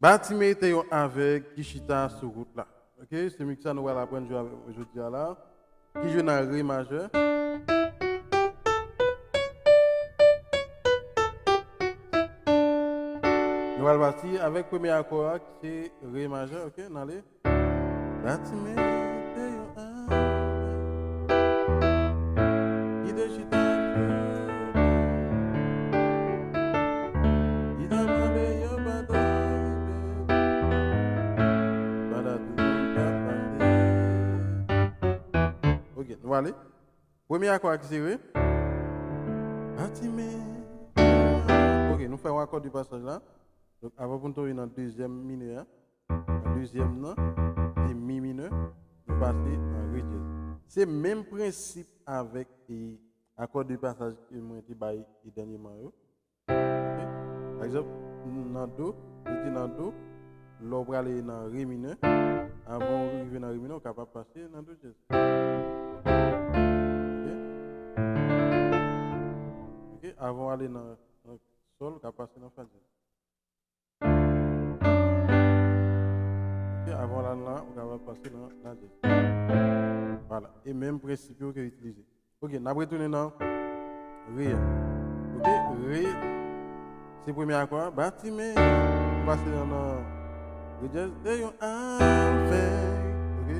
Bâtiment était avec qui chita sur route là. OK, c'est mieux que ça nous allons apprendre aujourd'hui là. Qui joue dans ré majeur. Nous allons partir avec premier accord qui c'est ré majeur, OK, dans les bâtiment était avec qui de chita qui demande yo OK, nous allons aller. Premier accord qui c'est ré. Ok, nous faisons un accord du passage là. Donc, avant de nous dans le deuxième mineur, le deuxième non, c'est mi mineur, nous passons en ré dièse. C'est le même principe avec l'accord du passage que moi j'ai dit dernièrement. Okay? Par exemple, dans Do, je dis dans Do, l'on va aller dans ré mineur. Avant d'arriver dans ré mineur, on est capable de passer dans Do dièse. Okay? Avant d'aller dans sol, on est passer dans fa dièse. Avant là, on va passer dans la dièse. Voilà. Et même principe que utiliser. Ok, on va retourner dans Ré. Ok, Ré, c'est le premier accord. Bâtiment, on va passer dans Ré dièse. Et on fait. Ok,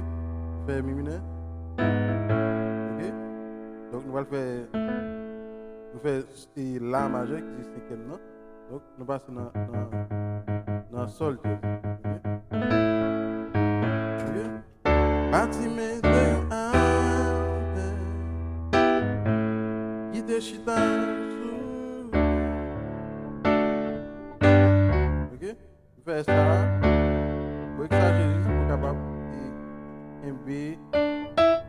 fait mi mineur. Ok, donc nous allons faire. Nous faisons La majeur qui est cinquième. Donc nous passons dans Sol dièse. Bâtiment de ave, qui te chita sous. Ok? Vous faites ça. Vous que ça, Jésus, pour capable de B.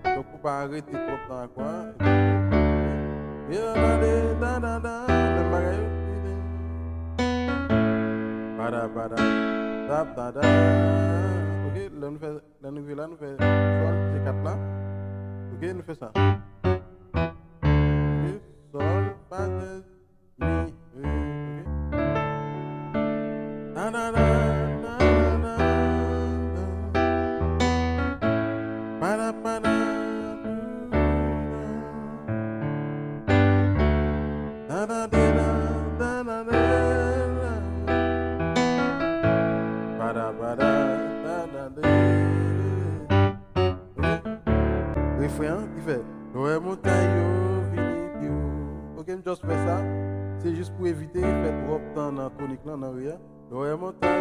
Donc, vous ne pas arrêter trop dans quoi. Et le bagage. Ok, là nous faisons la nouvelle là, nous faisons sol, c'est 4 là. Ok, nous faisons ça. Ok, sol, fa, dièse, mi, ré. Ok. Da da da da da da. Para para. Da da da da da da. Refrain qui fait Noé montagne vini ok, je juste fais ça. C'est juste pour éviter de faire trop de temps dans la tonique là, dans rien. Noé montagne.